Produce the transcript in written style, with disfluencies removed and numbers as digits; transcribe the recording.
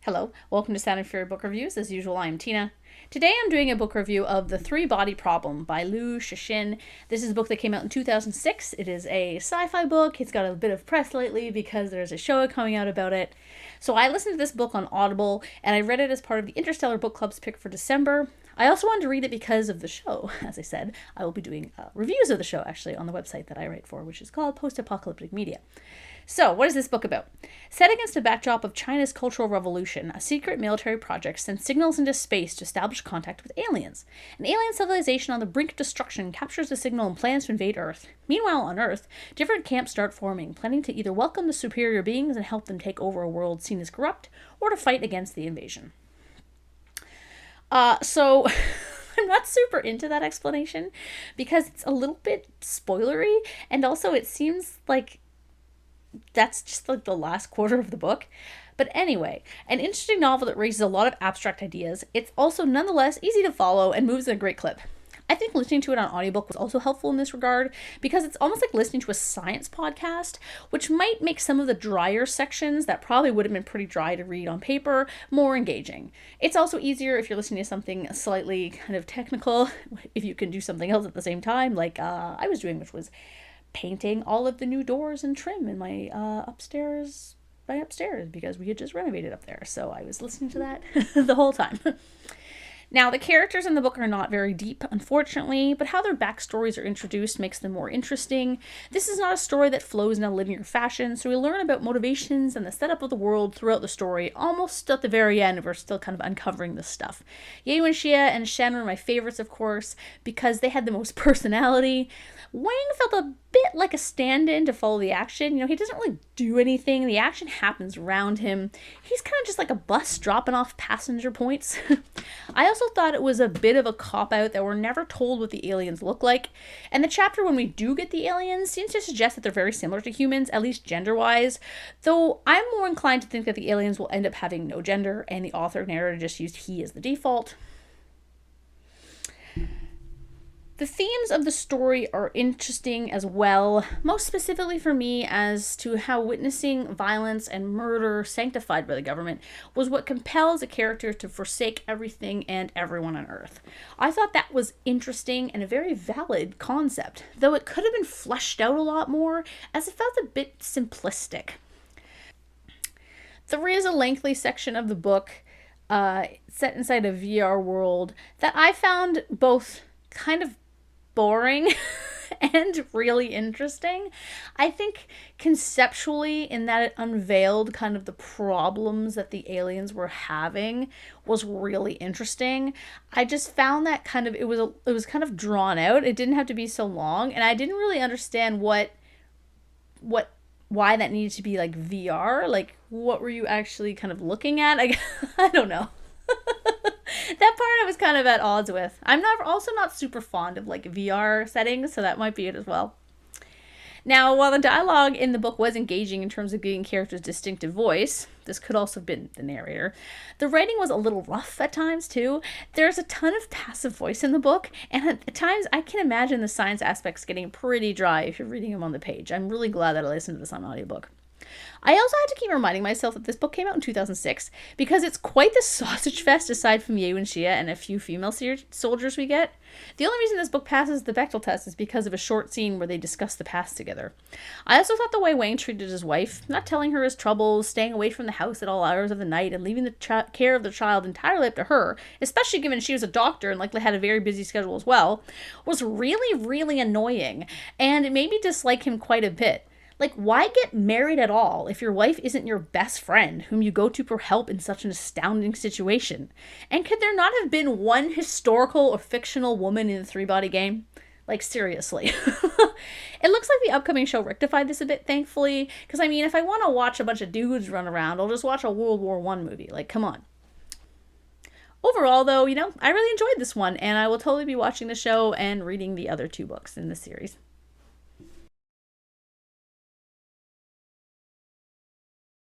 Hello, welcome to Sound and Fury Book Reviews. As usual, I am Tina. Today I'm doing a book review of The Three-Body Problem by Liu Cixin. This is a book that came out in 2006. It is a sci-fi book. It's got a bit of press lately because there's a show coming out about it. So I listened to this book on Audible, and I read it as part of the Interstellar Book Club's pick for December. I also wanted to read it because of the show. As I said, I will be doing reviews of the show, actually, on the website that I write for, which is called Post-Apocalyptic Media. So, what is this book about? Set against a backdrop of China's Cultural Revolution, a secret military project sends signals into space to establish contact with aliens. An alien civilization on the brink of destruction captures the signal and plans to invade Earth. Meanwhile, on Earth, different camps start forming, planning to either welcome the superior beings and help them take over a world seen as corrupt, or to fight against the invasion. So I'm not super into that explanation because it's a little bit spoilery, and also it seems like that's just like the last quarter of the book. But anyway, an interesting novel that raises a lot of abstract ideas. It's also nonetheless easy to follow and moves in a great clip. I think listening to it on audiobook was also helpful in this regard because it's almost like listening to a science podcast, which might make some of the drier sections that probably would have been pretty dry to read on paper more engaging. It's also easier if you're listening to something slightly kind of technical, if you can do something else at the same time, like I was doing, which was painting all of the new doors and trim in my upstairs because we had just renovated up there. So I was listening to that the whole time. Now, the characters in the book are not very deep, unfortunately, but how their backstories are introduced makes them more interesting. This is not a story that flows in a linear fashion, so we learn about motivations and the setup of the world throughout the story, almost at the very end. We're still kind of uncovering this stuff. Ye Wenxie and Shen were my favorites, of course, because they had the most personality. Wang felt a bit like a stand-in to follow the action. He doesn't really do anything. The action happens around him. He's kind of just like a bus dropping off passenger points. I also thought it was a bit of a cop-out that we're never told what the aliens look like. And the chapter when we do get the aliens seems to suggest that they're very similar to humans, at least gender-wise. Though I'm more inclined to think that the aliens will end up having no gender, and the author narrator just used he as the default. The themes of the story are interesting as well, most specifically for me as to how witnessing violence and murder sanctified by the government was what compels a character to forsake everything and everyone on Earth. I thought that was interesting and a very valid concept, though it could have been fleshed out a lot more, as it felt a bit simplistic. There is a lengthy section of the book set inside a VR world that I found both kind of boring and really interesting. I think conceptually, in that it unveiled kind of the problems that the aliens were having, was really interesting. I just found that it was kind of drawn out. It didn't have to be so long, and I didn't really understand why that needed to be like VR. Like, what were you actually kind of looking at? I don't know. That part I was kind of at odds with. I'm also not super fond of like VR settings, so that might be it as well. Now, while the dialogue in the book was engaging in terms of giving characters distinctive voice, this could also have been the narrator, the writing was a little rough at times too. There's a ton of passive voice in the book, and at times I can imagine the science aspects getting pretty dry if you're reading them on the page. I'm really glad that I listened to this on audiobook. I also had to keep reminding myself that this book came out in 2006 because it's quite the sausage fest aside from Ye Wenxie and a few female soldiers we get. The only reason this book passes the Bechdel test is because of a short scene where they discuss the past together. I also thought the way Wang treated his wife, not telling her his troubles, staying away from the house at all hours of the night, and leaving the care of the child entirely up to her, especially given she was a doctor and likely had a very busy schedule as well, was really, really annoying, and it made me dislike him quite a bit. Like, why get married at all if your wife isn't your best friend whom you go to for help in such an astounding situation? And could there not have been one historical or fictional woman in the Three-Body Game? Like, seriously. It looks like the upcoming show rectified this a bit, thankfully, because, I mean, if I want to watch a bunch of dudes run around, I'll just watch a World War I movie. Like, come on. Overall, though, I really enjoyed this one, and I will totally be watching the show and reading the other two books in the series.